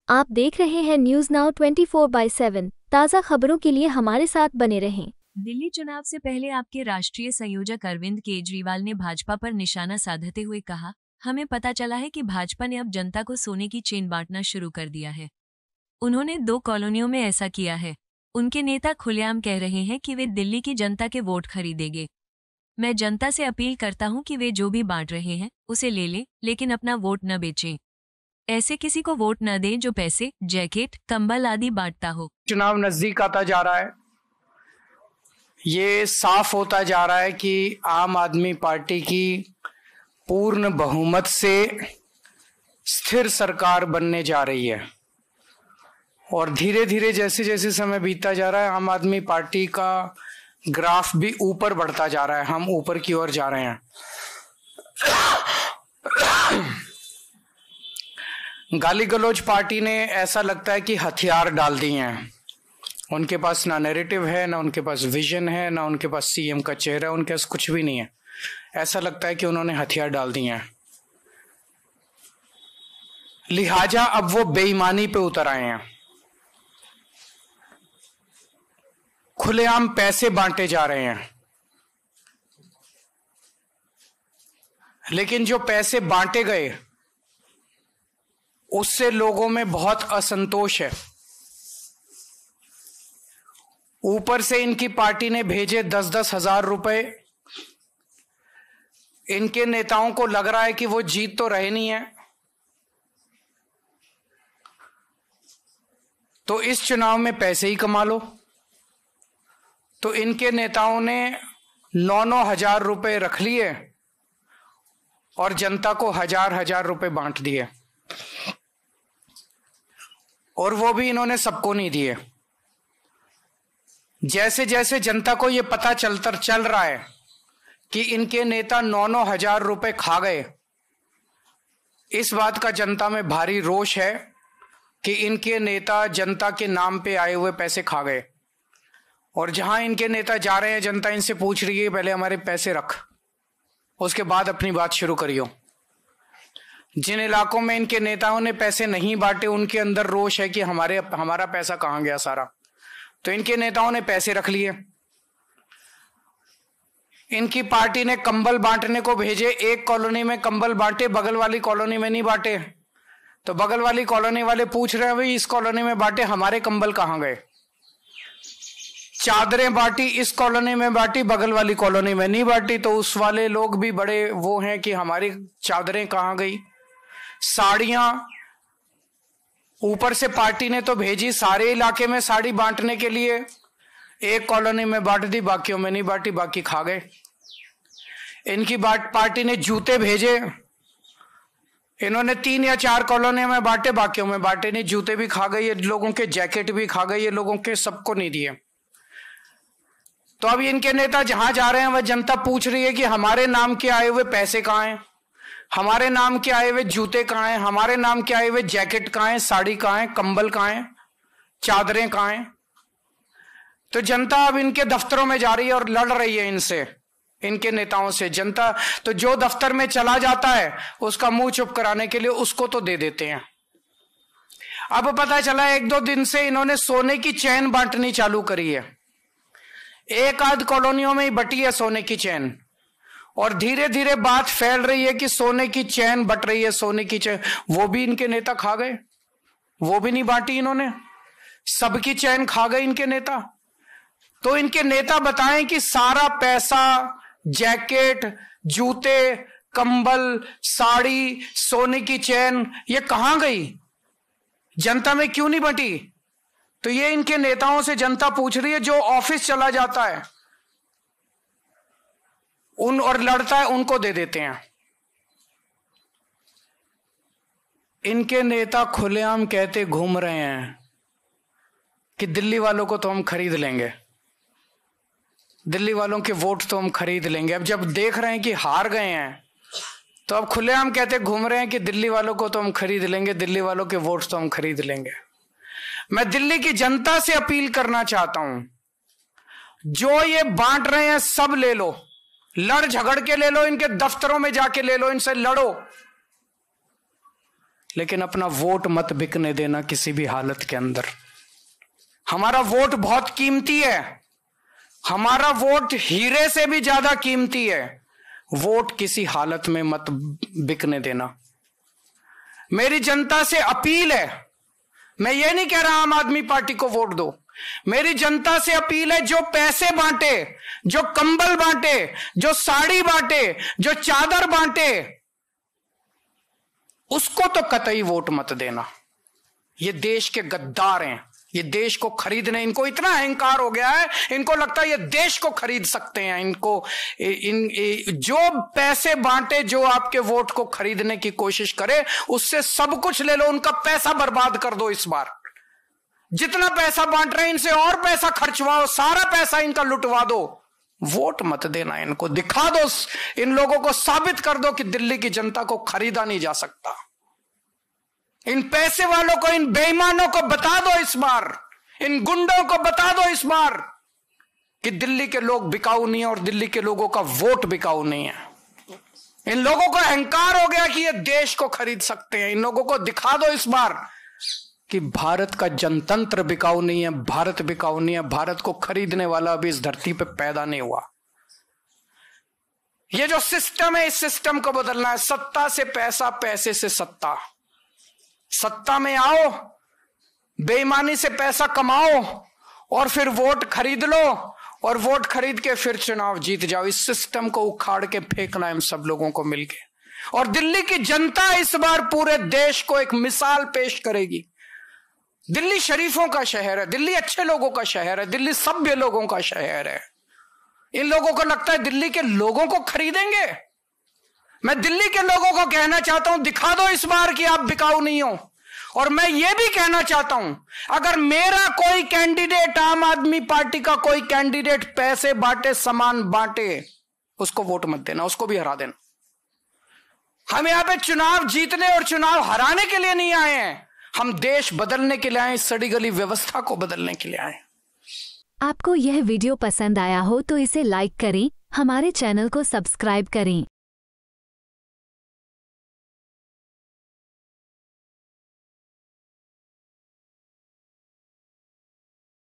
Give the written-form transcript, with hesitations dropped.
आप देख रहे हैं न्यूज नाउ 24/7 ताज़ा खबरों के लिए हमारे साथ बने रहें। दिल्ली चुनाव से पहले आपके राष्ट्रीय संयोजक अरविंद केजरीवाल ने भाजपा पर निशाना साधते हुए कहा, हमें पता चला है कि भाजपा ने अब जनता को सोने की चेन बांटना शुरू कर दिया है। उन्होंने 2 कॉलोनियों में ऐसा किया है। उनके नेता खुलेआम कह रहे हैं कि वे दिल्ली की जनता के वोट खरीदेंगे। मैं जनता से अपील करता हूं कि वे जो भी बांट रहे हैं उसे ले लें, लेकिन अपना वोट न बेचें। ऐसे किसी को वोट न दें जो पैसे, जैकेट, कंबल आदि बांटता हो। चुनाव नजदीक आता जा रहा है। ये साफ होता जा रहा है कि आम आदमी पार्टी की पूर्ण बहुमत से स्थिर सरकार बनने जा रही है और धीरे धीरे जैसे जैसे समय बीतता जा रहा है आम आदमी पार्टी का ग्राफ भी ऊपर बढ़ता जा रहा है। हम ऊपर की ओर जा रहे हैं। गाली गलौज पार्टी ने ऐसा लगता है कि हथियार डाल दिए हैं। उनके पास ना नैरेटिव है, ना उनके पास विजन है, ना उनके पास सीएम का चेहरा, उनके पास कुछ भी नहीं है। ऐसा लगता है कि उन्होंने हथियार डाल दिए हैं, लिहाजा अब वो बेईमानी पे उतर आए हैं। खुलेआम पैसे बांटे जा रहे हैं, लेकिन जो पैसे बांटे गए उससे लोगों में बहुत असंतोष है। ऊपर से इनकी पार्टी ने भेजे 10-10 हजार रुपए। इनके नेताओं को लग रहा है कि वो जीत तो रहे नहीं है, तो इस चुनाव में पैसे ही कमा लो। तो इनके नेताओं ने 9-9 हजार रुपए रख लिए और जनता को 1000-1000 रुपए बांट दिए, और वो भी इन्होंने सबको नहीं दिए। जैसे जैसे जनता को ये पता चल रहा है कि इनके नेता 9-9 हजार रुपए खा गए, इस बात का जनता में भारी रोष है कि इनके नेता जनता के नाम पे आए हुए पैसे खा गए। और जहां इनके नेता जा रहे हैं, जनता इनसे पूछ रही है पहले हमारे पैसे रख, उसके बाद अपनी बात शुरू करियो। जिन इलाकों में इनके नेताओं ने पैसे नहीं बांटे, उनके अंदर रोष है कि हमारा पैसा कहां गया सारा। तो इनके नेताओं ने पैसे रख लिए। इनकी पार्टी ने कंबल बांटने को भेजे, एक कॉलोनी में कंबल बांटे, बगल वाली कॉलोनी में नहीं बांटे। तो बगल वाली कॉलोनी वाले पूछ रहे हैं, भाई इस कॉलोनी में बांटे, हमारे कंबल कहां गए। चादरें बांटी, इस कॉलोनी में बांटी, बगल वाली कॉलोनी में नहीं बांटी। तो उस वाले लोग भी बड़े वो हैं कि हमारी चादरें कहां गई। साड़ियां ऊपर से पार्टी ने तो भेजी सारे इलाके में साड़ी बांटने के लिए, एक कॉलोनी में बांट दी, बाकियों में नहीं बांटी, बाकी खा गए। इनकी पार्टी ने जूते भेजे, इन्होंने 3 या 4 कॉलोनी में बांटे, बाकियों में बांटे नहीं, जूते भी खा गए ये लोगों के, जैकेट भी खा गए ये लोगों के, सबको नहीं दिए। तो अब इनके नेता जहां जा रहे हैं वह जनता पूछ रही है कि हमारे नाम के आए हुए पैसे कहां हैं, हमारे नाम के आए हुए जूते कहां हैं, हमारे नाम के आए हुए जैकेट कहां हैं, साड़ी कहां है, कंबल कहां है, चादरें कहां हैं। तो जनता अब इनके दफ्तरों में जा रही है और लड़ रही है इनसे, इनके नेताओं से। जनता तो जो दफ्तर में चला जाता है उसका मुंह चुप कराने के लिए उसको तो दे देते हैं। अब पता चला 1-2 दिन से इन्होंने सोने की चैन बांटनी चालू करी है। एक आध कॉलोनियों में ही बटी है सोने की चैन, और धीरे धीरे बात फैल रही है कि सोने की चैन बट रही है, सोने की चैन। वो भी इनके नेता खा गए, वो भी नहीं बांटी इन्होंने, सबकी चैन खा गए इनके नेता। तो इनके नेता बताएं कि सारा पैसा, जैकेट, जूते, कंबल, साड़ी, सोने की चैन, ये कहां गई, जनता में क्यों नहीं बटी। तो ये इनके नेताओं से जनता पूछ रही है। जो ऑफिस चला जाता है उन और लड़ता है उनको दे देते हैं। इनके नेता खुलेआम कहते घूम रहे हैं कि दिल्ली वालों को तो हम खरीद लेंगे, दिल्ली वालों के वोट तो हम खरीद लेंगे। अब जब देख रहे हैं कि हार गए हैं तो अब खुलेआम कहते घूम रहे हैं कि दिल्ली वालों को तो हम खरीद लेंगे, दिल्ली वालों के वोट तो हम खरीद लेंगे। मैं दिल्ली की जनता से अपील करना चाहता हूं, जो ये बांट रहे हैं सब ले लो, लड़ झगड़ के ले लो, इनके दफ्तरों में जाके ले लो, इनसे लड़ो। लेकिन अपना वोट मत बिकने देना किसी भी हालत के अंदर। हमारा वोट बहुत कीमती है, हमारा वोट हीरे से भी ज्यादा कीमती है। वोट किसी हालत में मत बिकने देना। मेरी जनता से अपील है, मैं ये नहीं कह रहा आम आदमी पार्टी को वोट दो, मेरी जनता से अपील है, जो पैसे बांटे, जो कंबल बांटे, जो साड़ी बांटे, जो चादर बांटे, उसको तो कतई वोट मत देना। ये देश के गद्दार हैं, ये देश को खरीदने, इनको इतना अहंकार हो गया है, इनको लगता है ये देश को खरीद सकते हैं। इनको जो पैसे बांटे, जो आपके वोट को खरीदने की कोशिश करे, उससे सब कुछ ले लो, उनका पैसा बर्बाद कर दो। इस बार जितना पैसा बांट रहे हैं इनसे और पैसा खर्चवाओ, सारा पैसा इनका लुटवा दो। वोट मत देना, इनको दिखा दो, इन लोगों को साबित कर दो कि दिल्ली की जनता को खरीदा नहीं जा सकता। इन पैसे वालों को, इन बेईमानों को बता दो इस बार, इन गुंडों को बता दो इस बार कि दिल्ली के लोग बिकाऊ नहीं है और दिल्ली के लोगों का वोट बिकाऊ नहीं है। इन लोगों को अहंकार हो गया कि ये देश को खरीद सकते हैं। इन लोगों को दिखा दो इस बार कि भारत का जनतंत्र बिकाऊ नहीं है, भारत बिकाऊ नहीं है, भारत को खरीदने वाला अभी इस धरती पे पैदा नहीं हुआ। ये जो सिस्टम है, इस सिस्टम को बदलना है। सत्ता से पैसा, पैसे से सत्ता। सत्ता में आओ, बेईमानी से पैसा कमाओ और फिर वोट खरीद लो, और वोट खरीद के फिर चुनाव जीत जाओ। इस सिस्टम को उखाड़ के फेंकना है हम सब लोगों को मिलके। और दिल्ली की जनता इस बार पूरे देश को एक मिसाल पेश करेगी। दिल्ली शरीफों का शहर है, दिल्ली अच्छे लोगों का शहर है, दिल्ली सभ्य लोगों का शहर है। इन लोगों को लगता है दिल्ली के लोगों को खरीदेंगे। मैं दिल्ली के लोगों को कहना चाहता हूं, दिखा दो इस बार कि आप बिकाऊ नहीं हो। और मैं ये भी कहना चाहता हूं, अगर मेरा कोई कैंडिडेट, आम आदमी पार्टी का कोई कैंडिडेट पैसे बांटे, सामान बांटे, उसको वोट मत देना, उसको भी हरा देना। हम यहां पे चुनाव जीतने और चुनाव हराने के लिए नहीं आए हैं, हम देश बदलने के लिए आए, सड़ी गली व्यवस्था को बदलने के लिए आए। आपको यह वीडियो पसंद आया हो तो इसे लाइक करें, हमारे चैनल को सब्सक्राइब करें।